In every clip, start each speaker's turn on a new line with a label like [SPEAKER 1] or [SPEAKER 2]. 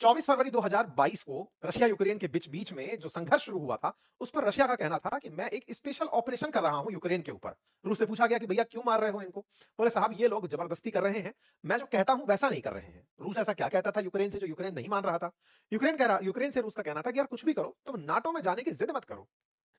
[SPEAKER 1] 24 फरवरी 2022 को Russia Ukraine के बीच बीच में जो संघर्ष शुरू हुआ था, उस पर रशिया का कहना था कि मैं एक स्पेशल ऑपरेशन कर रहा हूं यूक्रेन के ऊपर। रूस से पूछा गया कि भैया क्यों मार रहे हो इनको? बोले साहब ये लोग जबरदस्ती कर रहे हैं, मैं जो कहता हूं वैसा नहीं कर रहे हैं। रूस ऐसा क्या कहता था यूक्रेन से जो यूक्रेन नहीं मान रहा था? यूक्रेन से रूस का कहना था कि यार कुछ भी करो, तुम नाटो में जाने की जिद मत करो।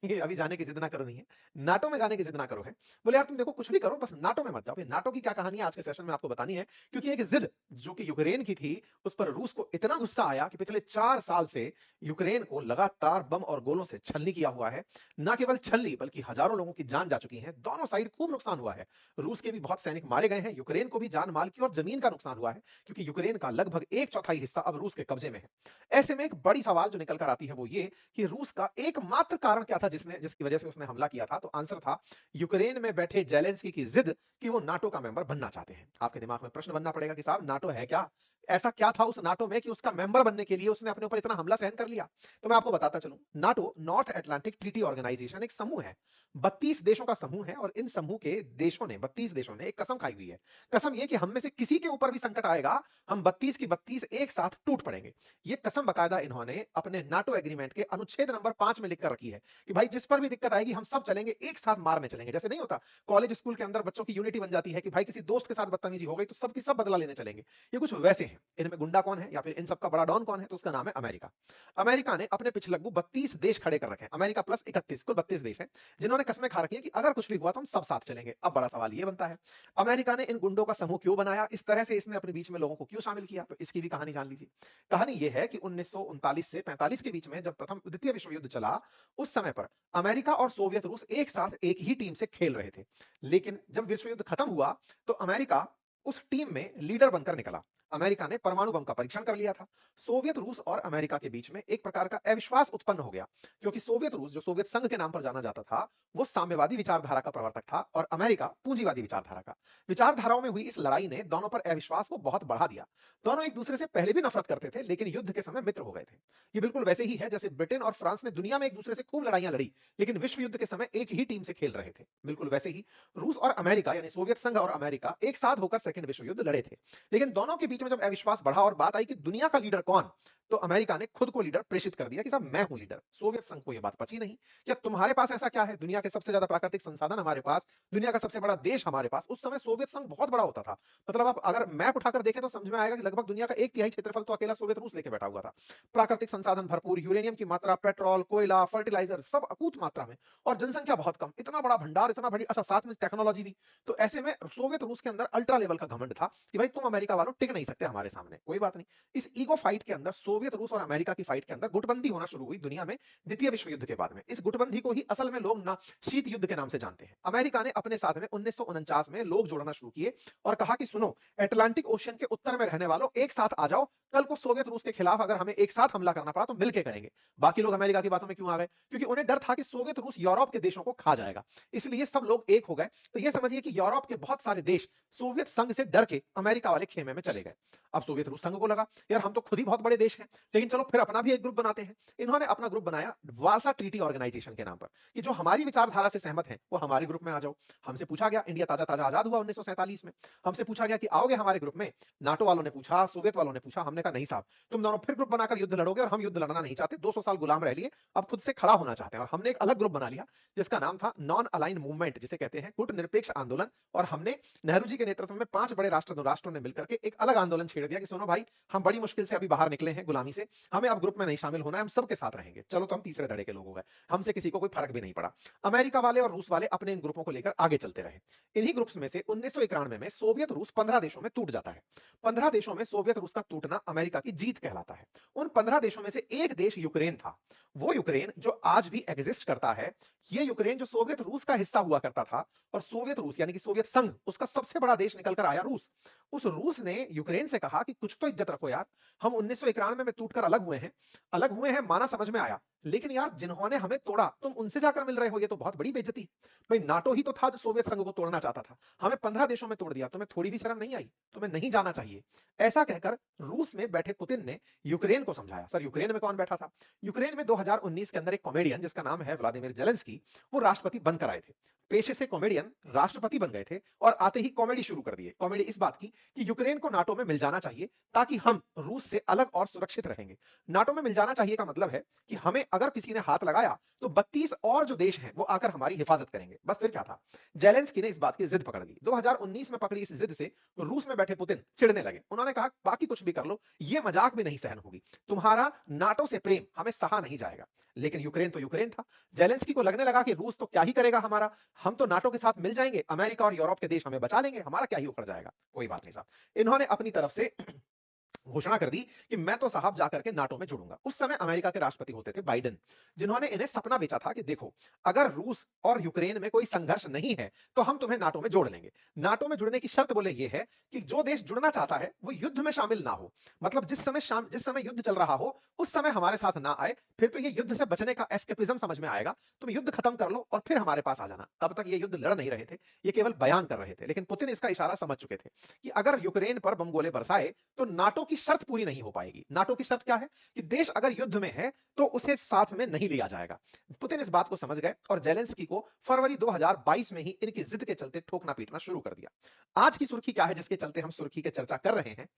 [SPEAKER 1] ये अभी जाने की जिद ना करो नहीं है, नाटो में जाने की जिद ना करो है। बोले यार तुम देखो कुछ भी करो बस नाटो में मत जाओ। ये नाटो की क्या कहानी है आज के सेशन में आपको बतानी है, क्योंकि एक जिद जो कि यूक्रेन की थी, उस पर रूस को इतना गुस्सा आया कि पिछले 4 साल से यूक्रेन को लगातार बम और गोलों से छलनी किया हुआ है। ना केवल छलनी बल्कि हजारों लोगों की जान जा चुकी है। दोनों साइड खूब नुकसान हुआ है। रूस के भी बहुत सैनिक मारे गए हैं, यूक्रेन को भी जान माल की और जमीन का नुकसान हुआ है, क्योंकि यूक्रेन का लगभग 1/4 हिस्सा अब रूस के कब्जे में है। ऐसे में एक बड़ी सवाल जो निकल कर आती है वो ये कि रूस का एकमात्र कारण क्या था जिसकी वजह से उसने हमला किया था? तो आंसर था यूक्रेन में बैठे जेलेंस्की की जिद कि वो नाटो का मेंबर बनना चाहते हैं। आपके दिमाग में प्रश्न बनना पड़ेगा कि साहब नाटो है क्या? ऐसा क्या था उस नाटो में कि उसका मेंबर बनने के लिए उसने अपने ऊपर इतना हमला सहन कर लिया? तो मैं आपको बताता चलूं, NATO North Atlantic Treaty Organization एक समूह है। 32 देशों का समूह है और इन समूह के देशों ने 32 देशों ने एक कसम खाई हुई है। कसम यह कि हम में से किसी के ऊपर भी संकट आएगा, हम 32 की 32 एक साथ टूट पड़ेंगे। ये कसम बकायदा इन्होंने अपने नाटो एग्रीमेंट के अनुच्छेद नंबर 5 में लिखकर रखी है कि भाई जिस पर भी दिक्कत आएगी हम सब चलेंगे, एक साथ मारने चलेंगे। जैसे नहीं होता कॉलेज स्कूल के अंदर बच्चों की यूनिटी बन जाती है कि भाई किसी दोस्त के साथ बदतमीजी हो गई तो सब की सब बदला लेने चलेंगे। ये कुछ वैसे हैं। इनमें गुंडा कौन है या फिर इन सबका बड़ा डॉन कौन है? तो उसका नाम है अमेरिका। अमेरिका ने अपने पिछलग्गू 32 देश खड़े कर रखे हैं। अमेरिका प्लस 31, कुल 32 देश हैं जिन्होंने कस्में खा रखी है कि अगर कुछ भी हुआ तो हम सब साथ चलेंगे। अब बड़ा सवाल ये बनता है, अमेरिका ने इन गुंडों का समूह क्यों बनाया? इस तरह से इसने अपने बीच में लोगों को क्यों शामिल किया? तो इसकी भी कहानी जान लीजिए। कहानी यह है कि 1939 से 45 के बीच में जब प्रथम द्वितीय विश्व युद्ध चला, उस समय पर अमेरिका और सोवियत रूस एक साथ एक ही टीम से खेल रहे थे। लेकिन जब विश्व युद्ध खत्म हुआ तो अमेरिका उस टीम में लीडर बनकर निकला। अमेरिका ने परमाणु बम का परीक्षण कर लिया था। सोवियत रूस और अमेरिका के बीच में एक प्रकार का अविश्वास उत्पन्न हो गया, क्योंकि सोवियत रूस जो सोवियत संघ के नाम पर जाना जाता था, वो साम्यवादी विचारधारा का प्रवर्तक था और अमेरिका पूंजीवादी विचारधारा का। विचारधाराओं में हुई इस लड़ाई ने दोनों पर अविश्वास को बहुत बढ़ा दिया। दोनों एक दूसरे से पहले भी नफरत करते थे, लेकिन युद्ध के समय मित्र हो गए थे। ये बिल्कुल वैसे ही है जैसे ब्रिटेन और फ्रांस ने दुनिया में एक दूसरे से खूब लड़ाइयां लड़ी, लेकिन विश्व युद्ध के समय एक ही टीम से खेल रहे थे। बिल्कुल वैसे ही रूस और अमेरिका यानी सोवियत संघ और अमेरिका एक साथ होकर सेकंड विश्व युद्ध लड़े थे। लेकिन दोनों के बीच में जब अविश्वास बढ़ा और बात आई कि दुनिया का लीडर कौन, तो अमेरिका ने खुद को लीडर प्रेषित कर दिया कि साहब मैं हूं लीडर। सोवियत संघ को यह बात पची नहीं। क्या तुम्हारे पास ऐसा क्या है? दुनिया के सबसे ज्यादा प्राकृतिक संसाधन हमारे पास, दुनिया का सबसे बड़ा देश हमारे पास। उस समय सोवियत संघ बहुत बड़ा होता था। मतलब आप अगर मैप उठाकर देखें तो समझ में आएगा कि लगभग दुनिया का 1/3 क्षेत्रफल तो अकेला सोवियत रूस लेके बैठा हुआ था। प्राकृतिक संसाधन भरपूर, यूरेनियम की मात्रा, पेट्रोल, कोयला, फर्टिलाइजर सब अकूत मात्रा में, और जनसंख्या बहुत कम। इतना बड़ा भंडार, इतना बड़ी, अच्छा साथ में टेक्नोलॉजी भी। तो ऐसे में सोवियत रूस के अंदर अल्ट्रा लेवल का घमंड था कि भाई तुम अमेरिका वालों टिक नहीं सकते हमारे सामने, कोई बात नहीं। इस ईगो फाइट के अंदर, सोवियत रूस और अमेरिका की फाइट के अंदर गुटबंदी होना शुरू हुई दुनिया में द्वितीय विश्व युद्ध के बाद में। इस गुटबंदी को ही असल में लोग ना शीत युद्ध के नाम से जानते हैं। अमेरिका ने अपने साथ में 1949 में लोग जोड़ना शुरू किए और कहा कि सुनो, अटलांटिक ओशियन के उत्तर में रहने वालों एक साथ आ जाओ। कल को सोवियत रूस के खिलाफ अगर हमें एक साथ हमला करना पड़ा तो मिलकर करेंगे। बाकी लोग अमेरिका की बातों में क्यों आ गए? क्योंकि उन्हें डर था कि सोवियत रूस यूरोप के देशों को खा जाएगा। इसलिए सब लोग एक हो गए। तो ये समझिए कि यूरोप के बहुत सारे देश सोवियत संघ से डर के अमेरिका वाले खेमे में चले गए। अब सोवियत रूस संघ को लगा यार हम तो खुद ही बहुत बड़े देश हैं, लेकिन चलो फिर अपना भी एक ग्रुप बनाते हैं। इन्होंने अपना ग्रुप बनाया वार्सा ट्रीटी ऑर्गेनाइजेशन के नाम पर कि जो हमारी विचारधारा से सहमत हैं वो हमारे ग्रुप में आ जाओ। हमसे पूछा गया, इंडिया ताजा ताजा आजाद हुआ 1947 में, हमसे पूछा गया कि आओगे हमारे ग्रुप में? नाटो वालों ने पूछा, सोवियत वालों ने पूछा, हमने कहा नहीं साहब, तुम दोनों फिर ग्रुप बनाकर युद्ध लड़ोगे और हम युद्ध लड़ना नहीं चाहते। 200 साल गुलाम रह लिए, अब खुद से खड़ा होना चाहते हैं। और हमने एक अलग ग्रुप बना लिया जिसका नाम था नॉन अलाइन मूवमेंट, जिसे कहते हैं गुट निरपेक्ष आंदोलन। और हमने नेहरू जी के नेतृत्व में 5 बड़े राष्ट्रों ने मिलकर के एक अलग आंदोलन छेड़ दिया कि सुनो भाई, हम बड़ी मुश्किल से अभी बाहर निकले हैं गुलामी से, हमें अब ग्रुप में नहीं शामिल होना है, हम सबके साथ रहेंगे। चलो तो हम तीसरे धड़े के लोग हो गए, हमसे किसी को कोई फर्क भी नहीं पड़ा। अमेरिका वाले और रूस वाले अपने इन ग्रुपों को लेकर आगे चलते रहे। इन्हीं ग्रुप्स में से 1991 में सोवियत रूस 15 देशों में टूट जाता है। 15 देशों में सोवियत रूस का टूटना अमेरिका की जीत कहलाता है। उन 15 देशों में से एक देश यूक्रेन था। वो यूक्रेन जो आज भी एग्जिस्ट करता है, ये यूक्रेन जो सोवियत रूस का हिस्सा हुआ करता था, और सोवियत रूस यानी कि सोवियत संघ, उसका सबसे बड़ा देश निकल कर आया रूस। उस रूस ने यूक्रेन से कहा कि कुछ तो इज्जत रखो यार, हम 1991 में टूटकर अलग हुए हैं, माना समझ में आया, लेकिन यार जिन्होंने हमें तोड़ा तुम उनसे जाकर मिल रहे हो, ये तो बहुत बड़ी बेइज्जती है। भाई नाटो ही तो था जो सोवियत संघ को तोड़ना चाहता था, हमें 15 देशों में तोड़ दिया, तुम्हें थोड़ी भी शर्म नहीं आई? तुम्हें नहीं जाना चाहिए। ऐसा कहकर रूस में बैठे पुतिन ने यूक्रेन को समझाया। सर यूक्रेन में कौन बैठा था? यूक्रेन में 2019 के अंदर एक कॉमेडियन जिसका नाम है व्लादिमीर जेलेंस्की, वो राष्ट्रपति बनकर आए थे। पेशे से कॉमेडियन राष्ट्रपति बन गए थे और आते ही कॉमेडी शुरू कर दिए। कॉमेडी इस बात की कि यूक्रेन को नाटो में मिल जाना चाहिए ताकि हम रूस से अलग और सुरक्षित रहेंगे। नाटो में मिल जाना चाहिए का मतलब है कि हमें अगर किसी ने हाथ लगाया तो 32 और जो देश हैं वो आकर हमारी हिफाजत करेंगे। बस फिर क्या था? जेलेंस्की ने इस बात की जिद पकड़ ली। 2019 में पकड़ी इस जिद से रूस में बैठे पुतिन चिढ़ने लगे। उन्होंने कहा बाकी कुछ भी कर लो, ये मजाक भी नहीं सहन होगी। तुम्हारा नाटो से प्रेम हमें सहा नहीं जाएगा। लेकिन यूक्रेन तो यूक्रेन था। जेलेंस्की को लगने लगा कि रूस तो क्या ही करेगा हमारा, हम तो नाटो के साथ मिल जाएंगे, अमेरिका और यूरोप के देश हमें बचा लेंगे, हमारा क्या ही उखड़ जाएगा। कोई बात नहीं साहब। इन्होंने अपनी तरफ से घोषणा कर दी कि मैं तो साहब जाकर के नाटो में जुड़ूंगा। उस समय अमेरिका के राष्ट्रपति होते थे बाइडेन, जिन्होंने इन्हें सपना बेचा था कि देखो अगर रूस और यूक्रेन में कोई संघर्ष नहीं है तो हम तुम्हें नाटो में जोड़ लेंगे। नाटो में जुड़ने की शर्त बोले ये है कि जो देश जुड़ना चाहता है वो युद्ध में शामिल ना हो। मतलब जिस समय युद्ध चल रहा हो उस समय हमारे साथ ना आए, फिर तो ये युद्ध से बचने का एस्केपिज्म समझ में आएगा। तुम युद्ध खत्म कर लो और फिर हमारे पास आ जाना। तब तक ये युद्ध लड़ नहीं रहे थे, ये केवल बयान कर रहे थे। लेकिन पुतिन इसका इशारा समझ चुके थे कि अगर यूक्रेन पर बम गोले बरसाए तो नाटो की शर्त पूरी नहीं हो पाएगी। नाटो की शर्त क्या है? कि देश अगर युद्ध में है तो उसे साथ में नहीं लिया जाएगा। पुतिन इस बात को समझ गए और जेलेंस्की को फरवरी 2022 में ही इनकी जिद के चलते ठोकना पीटना शुरू कर दिया। आज की सुर्खी क्या है जिसके चलते हम सुर्खी की चर्चा कर रहे हैं?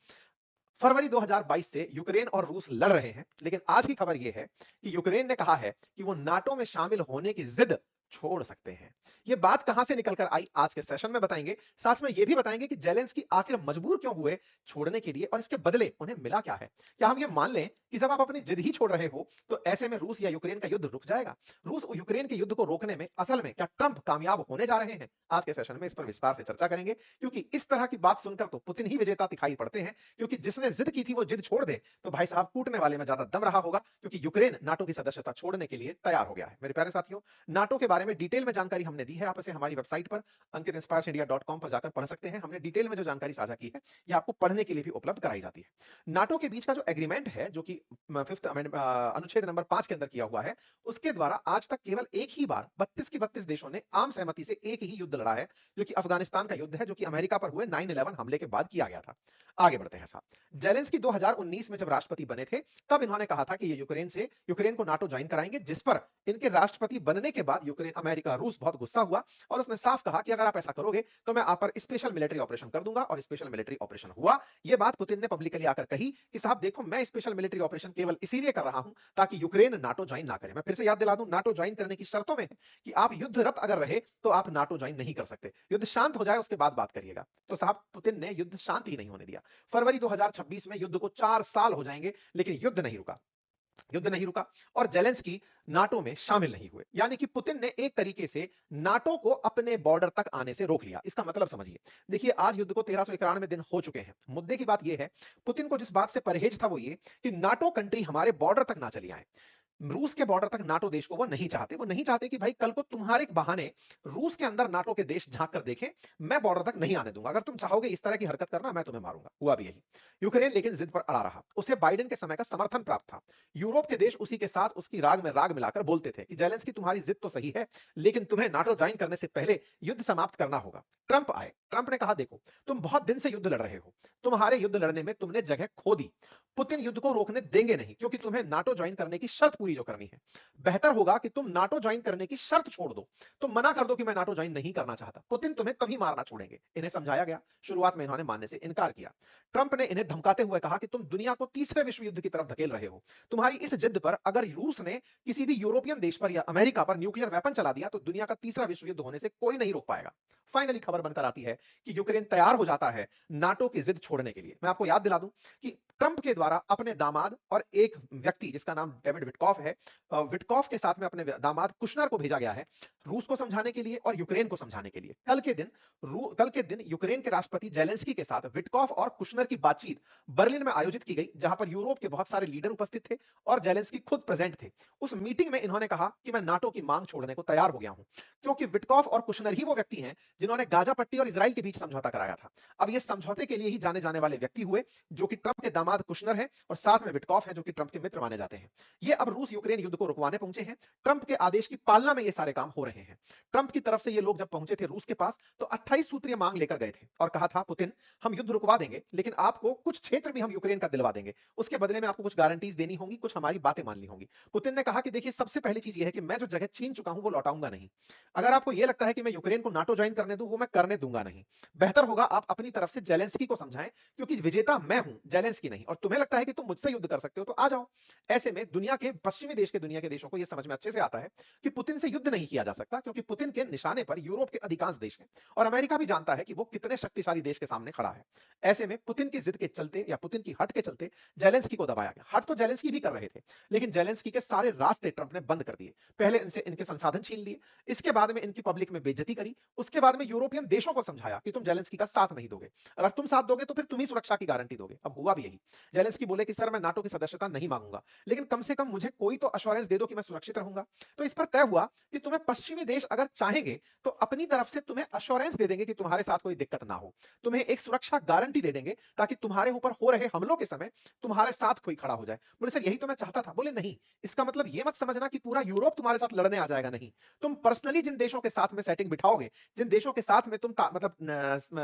[SPEAKER 1] फरवरी 2022 से यूक्रेन और रूस लड़ रहे हैं, लेकिन आज की खबर यह है कि यूक्रेन ने कहा है कि वो नाटो में शामिल होने की जिद छोड़ सकते हैं। ये बात कहां से निकल कर आई आज के सेशन में बताएंगे। साथ में यह भी बताएंगे कि जेलेंस्की आखिर मजबूर क्यों हुए छोड़ने के लिए और इसके बदले उन्हें मिला क्या है। क्या हम ये मान लें कि जब आप अपनी जिद ही छोड़ रहे हो तो ऐसे में रूस या यूक्रेन का युद्ध रुक जाएगा? रूस और यूक्रेन के युद्ध को रोकने में असल में क्या ट्रंप कामयाब होने जा रहे हैं? आज के सेशन में इस पर विस्तार से चर्चा करेंगे, क्योंकि इस तरह की बात सुनकर तो पुतिन ही विजेता दिखाई पड़ते हैं। क्योंकि जिसने जिद की थी वो जिद छोड़ दे तो भाई साहब कूटने वाले में ज्यादा दम रहा होगा, क्योंकि यूक्रेन नाटो की सदस्यता छोड़ने के लिए तैयार हो गया है। मेरे प्यारे साथियों, नाटो के बारे में डिटेल में जानकारी हमने दी है, आप इसे हमारी वेबसाइट पर अंकिtinspireindia.com पर जाकर पढ़ सकते हैं। हमने डिटेल में जो जानकारी साझा की है ये आपको पढ़ने के लिए भी उपलब्ध कराई जाती है। नाटो के बीच का जो एग्रीमेंट है जो कि फिफ्थ अनुच्छेद नंबर 5 के अंदर किया हुआ है, उसके द्वारा आज तक केवल एक ही बार 32 के 32 देशों ने आम सहमति से एक ही युद्ध लड़ा है, जो कि अफगानिस्तान का युद्ध है, जो कि अमेरिका पर हुए 9/11 हमले के बाद किया गया था। आगे बढ़ते हैं साहब। जेलेंस्की 2019 में जब राष्ट्रपति बने थे तब इन्होंने कहा था कि ये यूक्रेन को नाटो ज्वाइन कराएंगे, जिस पर इनके राष्ट्रपति बनने के बाद यूक्रेन अमेरिका रूस बहुत गुस्सा हुआ और उसने साफ कहा कि अगर आप ऐसा करोगे तो मैं आप पर स्पेशल मिलिट्री ऑपरेशन कर दूंगा। और स्पेशल मिलिट्री ऑपरेशन हुआ। यह बात पुतिन ने पब्लिकली आकर कही कि साहब देखो मैं स्पेशल मिलिट्री ऑपरेशन केवल इसीलिए कर रहा हूं ताकि यूक्रेन नाटो ज्वाइन ना करे। मैं फिर से याद दिला दूं, नाटो ज्वाइन करने की शर्तों में है कि आप युद्धरत अगर रहे तो आप नाटो ज्वाइन नहीं कर सकते, युद्ध शांत हो जाए उसके बाद बात करिएगा। तो साहब पुतिन ने युद्ध शांत ही नहीं होने दिया। फरवरी 2026 में युद्ध को 4 साल हो जाएंगे लेकिन युद्ध नहीं रुका और जेलेंस्की नाटो में शामिल नहीं हुए। यानी कि पुतिन ने एक तरीके से नाटो को अपने बॉर्डर तक आने से रोक लिया। इसका मतलब समझिए, देखिए आज युद्ध को 1391 दिन हो चुके हैं। मुद्दे की बात यह है, पुतिन को जिस बात से परहेज था वो ये कि नाटो कंट्री हमारे बॉर्डर तक ना चली आए। रूस के बॉर्डर तक नाटो देश को वो नहीं चाहते। वो नहीं चाहते कि भाई कल को तुम्हारे बहाने रूस के अंदर नाटो के देश झांक कर देखें, मैं बॉर्डर तक नहीं आने दूंगा। अगर तुम चाहोगे इस तरह की हरकत करना मैं तुम्हें मारूंगा। हुआ भी यही। यूक्रेन लेकिन जिद पर अड़ा रहा। उसे बाइडेन के समय का समर्थन प्राप्त था। यूरोप के देश उसी के साथ उसकी राग में राग मिलाकर बोलते थे कि जेलेंस्की तुम्हारी जिद तो सही है, लेकिन तुम्हें नाटो ज्वाइन करने से पहले युद्ध समाप्त करना होगा। ट्रंप आए। ट्रंप ने कहा देखो तुम बहुत दिन से युद्ध लड़ रहे हो, तुम्हारे युद्ध लड़ने में तुमने जगह खो दी। पुतिन युद्ध को रोकने देंगे नहीं, क्योंकि तुम्हें नाटो ज्वाइन करने की शर्त पूरी जो करनी है। बेहतर होगा कि तुम नाटो ज्वाइन करने की शर्त छोड़ दो, तुम मना कर दो कि मैं नाटो ज्वाइन नहीं करना चाहता। पुतिन तुम्हें तभी मारना छोड़ेंगे। इन्हें समझाया गया। शुरुआत में इन्होंने मानने से इनकार किया। ट्रंप ने इन्हें धमकाते हुए कहा कि तुम दुनिया को तीसरे विश्व युद्ध की तरफ धकेल रहे हो। तुम्हारी इस जिद पर अगर रूस ने किसी भी यूरोपियन देश पर या अमेरिका पर न्यूक्लियर वेपन चला दिया तो दुनिया का तीसरा विश्व युद्ध होने से कोई नहीं रोक पाएगा। फाइनली खबर बनकर आती है कि यूक्रेन तैयार हो जाता है नाटो की जिद छोड़ने के लिए। मैं आपको याद दिला दूं कि ट्रंप के द्वारा अपने दामाद और एक व्यक्ति जिसका नाम डेविड विटकॉफ है, विटकॉफ के साथ में अपने दामाद कुशनर को भेजा गया है रूस को समझाने के लिए और यूक्रेन को समझाने के लिए। कल के दिन यूक्रेन के राष्ट्रपति जेलेंस्की के साथ विटकॉफ और कुशनर की बातचीत बर्लिन में आयोजित की गई, जहां पर यूरोप के बहुत सारे लीडर उपस्थित थे और जेलेंस्की खुद प्रेजेंट थे। उस मीटिंग में इन्होंने कहा कि मैं नाटो की मांग छोड़ने को तैयार हो गया हूं, क्योंकि विटकॉफ और कुशनर ही वो व्यक्ति हैं जिन्होंने गाजा पट्टी और इसराइल के बीच समझौता कराया था। अब ये समझौते के लिए ही जाने जाने वाले व्यक्ति हुए, जो कि ट्रंप के दामाद कुशनर है और साथ में विटकॉफ है जो कि ट्रंप के मित्र माने जाते हैं। ये अब रूस रूस यूक्रेन युद्ध को रुकवाने पहुंचे हैं। ट्रंप के आदेश की पालना में ये सारे काम हो रहे हैं। ट्रंप की तरफ से ये लोग जब पहुंचे थे रूस के पास तो 28 सूत्रीय मांग लेकर गए थे और कहा था पुतिन हम युद्ध रुकवा देंगे लेकिन आपको कुछ क्षेत्र भी हम यूक्रेन का दिलवा देंगे। उसके बदले में आपको कुछ गारंटीज देनी होंगी, कुछ हमारी बातें माननी होंगी। पुतिन ने कहा कि देखिए सबसे पहली चीज ये है कि मैं जो जगह छीन चुका हूं वो लौटाऊंगा नहीं। अगर आपको ये लगता है कि मैं यूक्रेन को नाटो ज्वाइन करने दूं, वो मैं करने दूंगा नहीं। बेहतर होगा आप अपनी तरफ से जेलेंस्की को समझाएं क्योंकि विजेता मैं हूं, जेलेंस्की नहीं। और तुम्हें लगता है कि तुम मुझसे युद्ध कर सकते हो तो आ जाओ। ऐसे में दुनिया के पश्चिमी देश के दुनिया के देशों को यह समझ में अच्छे से आता है कि पुतिन से युद्ध नहीं किया जा सकता क्योंकि पुतिन के निशाने पर यूरोप के अधिकांश देश हैं और अमेरिका भी जानता है कि वो कितने शक्तिशाली देश के सामने खड़ा है। ऐसे में पुतिन की जिद के चलते या पुतिन की हट के चलते जेलेंस्की को दबाया गया। हट तो जेलेंस्की भी कर रहे थे लेकिन जेलेंस्की के सारे रास्ते ट्रंप ने बंद कर दिए। पहले इनसे इनके संसाधन छीन लिए, इसके बाद में इनकी पब्लिक में बेइज्जती करी, उसके बाद में यूरोपियन देशों को समझाया कि तुम जेलेंस्की का साथ नहीं दोगे, अगर तुम साथ दोगे तो फिर तुम ही सुरक्षा की गारंटी दोगे। अब हुआ भी यही। जेलेंस्की बोले कि सर मैं नाटो की सदस्यता नहीं मांगूंगा लेकिन कम से कम मुझे कोई तो अश्योरेंस दे दो कि मैं सुरक्षित रहूंगा। तो इस पर तय हुआ कि तुम्हें पश्चिमी देश अगर चाहेंगे तो अपनी तरफ से तुम्हें अश्योरेंस दे देंगे कि तुम्हारे साथ कोई दिक्कत ना हो, तुम्हें एक सुरक्षा गारंटी दे देंगे ताकि तुम्हारे ऊपर हो रहे हमलों के समय तुम्हारे साथ कोई खड़ा हो जाए। बोले सर यही तो मैं चाहता था। बोले नहीं, इसका मतलब ये मत समझना कि पूरा यूरोप तुम्हारे साथ लड़ने आ जाएगा, नहीं। तुम पर्सनली जिन देशों के साथ में सेटिंग बिठाओगे, जिन देशों के साथ में तुम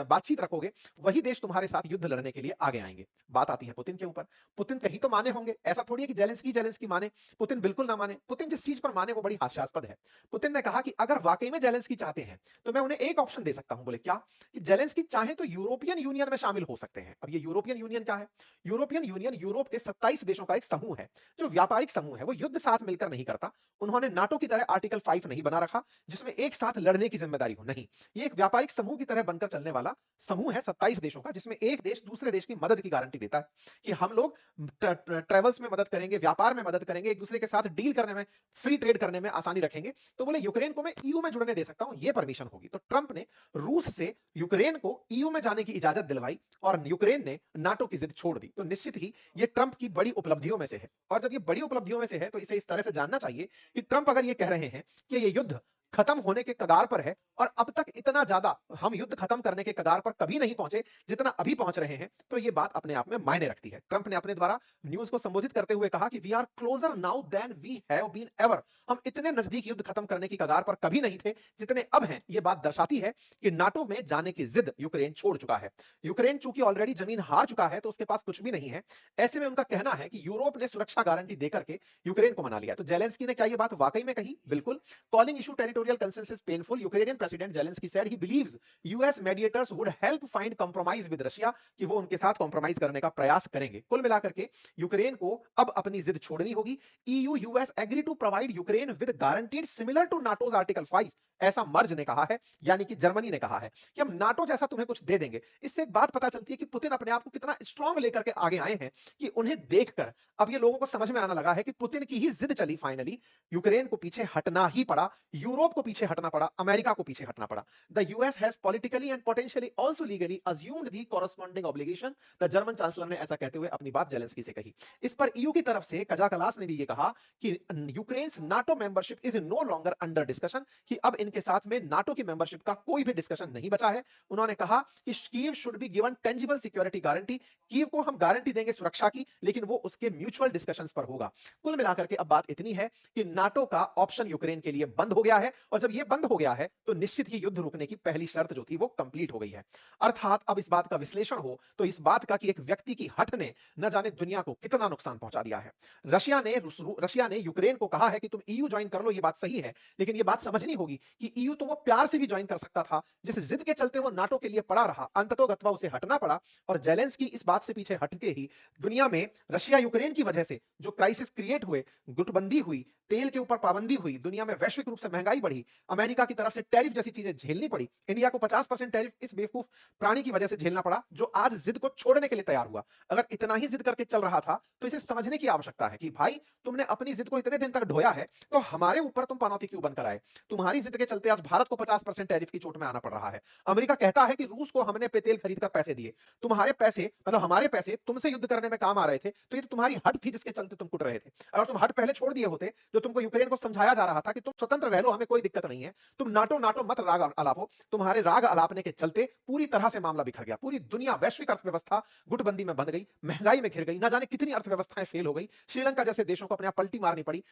[SPEAKER 1] बातचीत रखोगे, वही देश तुम्हारे साथ युद्ध लड़ने के लिए आगे आएंगे। बात आती है पुतिन के ऊपर। पुतिन कहीं तो माने होंगे, ऐसा थोड़ी है कि जेलेंस्की माने, पुतिन बिल्कुल ना माने। पुतिन जिस चीज पर माने वो बड़ी हास्यास्पद है। पुतिन ने कहा कि अगर वाकई में जेलेंस्की चाहते हैं तो मैं उन्हें एक ऑप्शन दे सकता हूं। बोले क्या? कि जेलेंस्की चाहे तो यूरोपियन यूनियन में शामिल हो सकते हैं। अब ये यूरोपियन यूनियन क्या है? यूरोपियन यूनियन यूरोप के 27 देशों का एक समूह है जो व्यापारिक समूह है। वो युद्ध साथ मिलकर नहीं करता। उन्होंने नाटो की तरह आर्टिकल 5 नहीं बना रखा जिसमें एक साथ लड़ने की जिम्मेदारी हो, नहीं। ये एक व्यापारिक समूह की तरह बनकर चलने वाला समूह है 27 देशों का, जिसमें एक देश दूसरे देश की मदद की गारंटी देता है कि हम लोग ट्रेवल्स में मदद करेंगे, व्यापार में मदद करेंगे, एक दूसरे के साथ डील करने में, फ्री ट्रेड करने में आसानी रखेंगे। तो बोले यूक्रेन को मैं ईयू में जुड़ने दे सकता हूं, ये परमिशन होगी। तो ट्रंप ने रूस से यूक्रेन को ईयू में जाने की इजाजत दिलवाई और यूक्रेन ने नाटो की जिद छोड़ दी। तो निश्चित ही ये ट्रंप की बड़ी उपलब्धियों में से है। और जब ये बड़ी उपलब्धियों में से है तो इसे इस तरह से जानना चाहिए कि ट्रंप अगर ये कह रहे हैं कि ये युद्ध खत्म होने के कगार पर है और अब तक इतना ज्यादा हम युद्ध खत्म करने के कगार पर कभी नहीं पहुंचे जितना अभी पहुंच रहे हैं, तो ये बात अपने आप में मायने रखती है। ट्रंप ने अपने द्वारा न्यूज को संबोधित करते हुए कहा कि we are closer now than we have been ever. हम इतने नजदीक युद्ध खत्म करने की कगार पर कभी नहीं थे जितने अब हैं। ये बात दर्शाती है कि नाटो में जाने की जिद यूक्रेन छोड़ चुका है। यूक्रेन चूंकि ऑलरेडी जमीन हार चुका है तो उसके पास कुछ भी नहीं है। ऐसे में उनका कहना है कि यूरोप ने सुरक्षा गारंटी देकर के यूक्रेन को मना लिया। तो जेलेंस्की ने क्या ये बात वाकई में कही? बिल्कुल। Calling issue territorial consensus painful, Ukrainian President Zelensky said he believes US mediators would help find compromise with Russia, कि वो उनके साथ कॉम्प्रोमाइज करने का प्रयास करेंगे। कुल मिलाकर के यूक्रेन को अब अपनी जिद छोड़नी होगी। EU US agree to provide Ukraine with guaranteed similar to NATO's Article 5, ऐसा मर्ज ने कहा है, यानी कि जर्मनी ने कहा है कि हम नाटो जैसा तुम्हें कुछ दे देंगे। इससे एक बात पता चलती है कि पुतिन अपने आप को कितना स्ट्रांग लेकर के आगे आए हैं कि उन्हें देखकर अब ये लोगों को समझ में आना लगा है कि पुतिन की ही जिद चली। फाइनली यूक्रेन को पीछे हटना ही पड़ा, यूरोप को पीछे हटना पड़ा, अमेरिका को पीछे हटना पड़ा। The US has politically and potentially also legally assumed the corresponding obligation, the German chancellor ने ऐसा कहते हुए अपनी बात जेलेंस्की से कही। इस पर ईयू की तरफ से कजा कलास ने भी ये कहा कि Ukraine's NATO membership is no longer under discussion, कि अब इनके साथ में नाटो की मेंबरशिप का कोई भी डिस्कशन नहीं बचा है। उन्होंने कहा कि Kyiv should be given tangible security guarantee, Kyiv को हम गारंटी देंगे सुरक्षा की, लेकिन वो उसके म्यूचुअल डिस्कशंस पर होगा। कुल मिलाकर के अब बात इतनी है कि नाटो का ऑप्शन यूक्रेन के लिए बंद हो गया है और जब ये बंद हो गया है तो निश्चित ही युद्ध रुकने की पहली शर्त जो थी वो कंप्लीट हो गई है। अर्थात अब इस बात का विश्लेषण हो तो इस बात का कि एक व्यक्ति की हट ने न जाने दुनिया को कितना नुकसान पहुंचा दिया है। रशिया ने यूक्रेन को कहा है कि तुम ईयू ज्वाइन कर लो, ये बात सही है, लेकिन ये बात समझनी होगी कि ईयू तो वो प्यार से भी ज्वाइन कर सकता था, जिस जिद के चलते वो नाटो के लिए पड़ा रहा, अंततोगत्वा उसे हटना पड़ा। और जेलेंस्की इस बात से पीछे हटके ही दुनिया में रशिया यूक्रेन की वजह से जो क्राइसिस क्रिएट हुए, गुटबंदी हुई, तेल के ऊपर पाबंदी हुई, दुनिया में वैश्विक रूप से महंगाई बढ़ी, अमेरिका की तरफ से टैरिफ जैसी चीजें झेलनी पड़ी, इंडिया को 50% टैरिफ इस बेवकूफ प्राणी की वजह से झेलना पड़ा जो आज जिद को छोड़ने के लिए तैयार हुआ। अगर इतना ही जिद करके चल रहा था तो इसे समझने की आवश्यकता है कि भाई तुमने अपनी जिद को इतने दिन तक ढोया है तो हमारे ऊपर तुम पनौती क्यों बनकर आए? तुम्हारी जिद के चलते आज भारत को 50% टैरिफ की चोट में आना पड़ रहा है। अमेरिका कहता है कि रूस को हमने पे तेल खरीद कर पैसे दिए, तुम्हारे पैसे मतलब हमारे पैसे तुमसे युद्ध करने में काम आ रहे थे, तो ये तो तुम्हारी हट थी जिसके चलते तुम कुट रहे थे। अगर तुम हट पहले छोड़ दिए होते, जो तुमको यूक्रेन को समझाया जा रहा था कि तुम स्वतंत्र रह लो, हमें कोई कोई दिक्कत नहीं है। तुम नाटो नाटो मत राग अलापो। तुम्हारे राग अलापने के चलते पूरी तरह से मामला बिखर गया। पूरी दुनिया वैश्विक अर्थव्यवस्था गुटबंदी में बंध गई, महंगाई में घिर गई, ना जाने कितनी अर्थव्यवस्थाएं फेल हो गई। श्रीलंका जैसे देशों को अपने आप पलटी मारनी पड़ी।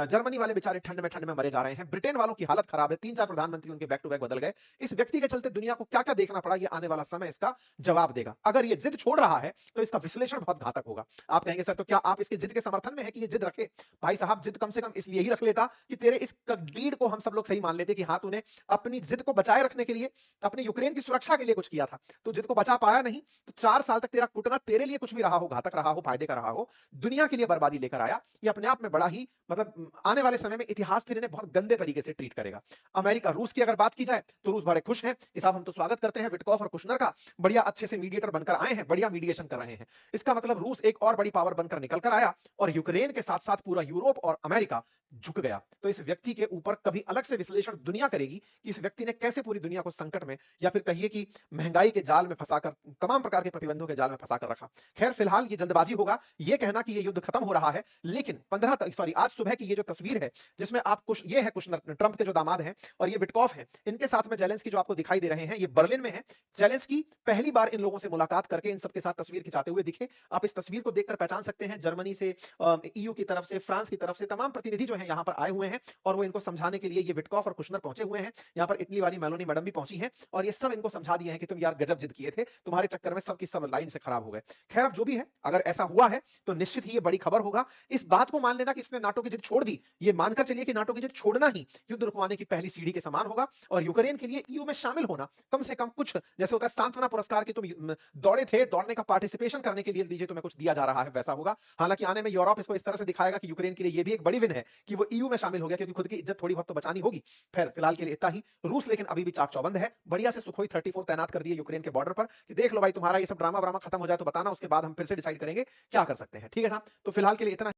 [SPEAKER 1] जर्मनी वाले बेचारे ठंड में मरे जा रहे हैं। ब्रिटेन वालों की हालत खराब है, 3-4 प्रधानमंत्री उनके बैक टू बैक बदल गए। इस व्यक्ति के चलते दुनिया को क्या-क्या देखना पड़ा, ये आने वाला समय इसका जवाब देगा। अगर ये जिद छोड़ रहा है, तो इसका विश्लेषण बहुत घातक होगा। आप कहेंगे सर तो क्या आप इसकी जिद के समर्थन में है कि ये जिद रखे? भाई साहब जिद कम से कम इसलिए ही रख लेता कि तेरे इस डीड को हम सब लोग सही मान लेते कि हाँ तूने अपनी जिद को बचाए रखने के लिए, अपने यूक्रेन की सुरक्षा के लिए कुछ किया था। तू जिद को बचा पाया नहीं, तो 4 साल तक तेरा कुटना तेरे लिए कुछ भी रहा हो, घातक रहा हो, फायदे का रहा हो, दुनिया के लिए बर्बादी लेकर आया। ये अपने आप में बड़ा ही मतलब आने वाले समय में इतिहास फिर इन्हें बहुत गंदे तरीके से ट्रीट करेगा। अमेरिका, रूस की अगर बात की जाए, तो रूस बड़े खुश हैं कि साहब हम तो स्वागत करते हैं विटकॉफ और कुशनर का, बढ़िया अच्छे से मीडिएटर बनकर आए हैं, बढ़िया मीडिएशन कर रहे हैं। इसका मतलब रूस एक और बड़ी पावर बनकर निकल कर आया और यूक्रेन के साथ-साथ पूरा यूरोप और अमेरिका झुक गया। तो इस व्यक्ति के ऊपर कभी अलग से विश्लेषण दुनिया करेगी कि इस व्यक्ति ने कैसे पूरी दुनिया को संकट में या फिर कहिए कि महंगाई के जाल में फंसाकर, तमाम प्रकार के प्रतिबंधों के जाल में फंसाकर रखा। खैर फिलहाल ये जल्दबाजी होगा, ये कहना कि ये युद्ध खत्म हो रहा है, लेकिन 15 त सॉरी आज सुबह की ये जो तस्वीर है, जिसमें आप कुछ ये है कुशनर ट्रंप के जो दामाद हैं और ये विटकॉफ हैं, इनके साथ में जेलेंस्की जो आपको दिखाई दे रहे हैं, ये बर्लिन में है। जेलेंस्की पहली बार इन लोगों से मुलाकात करके इन सबके साथ तस्वीर खिंचाते हुए दिखे। आप इस तस्वीर को देखकर पहचान सकते हैं जर्मनी से, ईयू की तरफ से, फ्रांस की तरफ से तमाम प्रतिनिधि जो हैं यहाँ पर आए हुए हैं और वो इनको समझाने के लिए ये विटकॉफ और कुशनर पहुंचे हुए हैं। यहाँ पर इटली वाली मेलोनी मैडम भी पहुंची हैं और ये सब इनको समझा दिए हैं कि तुम यार गजब जिद किए थे, तुम्हारे चक्कर में सब की सब लाइन से खराब हो गए। खैर अब जो भी है, अगर ऐसा हुआ है तो निश्चित ही ये बड़ी खबर होगा। इस बात को मान लेना कि इसने नाटो की जिद छोड़ दी, ये मानकर चलिए कि नाटो की जिद छोड़ना ही युद्ध रुकवाने की पहली सीढ़ी के समान होगा और यूक्रेन के लिए ईयू में शामिल होना कम से कम कुछ जैसे होता है सांत्वना पुरस्कार की, तुम दौड़े थे, दौड़ने का पार्टिसिपेशन करने के लिए लीजिए तुम्हें कुछ दिया जा रहा है, वैसा होगा। हालांकि आने में यूरोप इसको इस तरह से दिखाएगा कि यूक्रेन के लिए ये भी एक बड़ी विन है कि वो ईयू में शामिल हो गया, क्योंकि खुद की इज्जत थोड़ी बहुत तो बचानी होगी। खैर फिलहाल के लिए इतना ही। रूस लेकिन अभी भी चाक चौबंद है, बढ़िया से सुखोई 34 तैनात कर दिए यूक्रेन के बॉर्डर पर कि देख लो भाई तुम्हारा ये सब ड्रामा व्रामा खत्म हो जाए तो बताना, उसके बाद हम फिर से डिसाइड करेंगे क्या कर सकते हैं। ठीक है साहब, तो फिलहाल के लिए इतना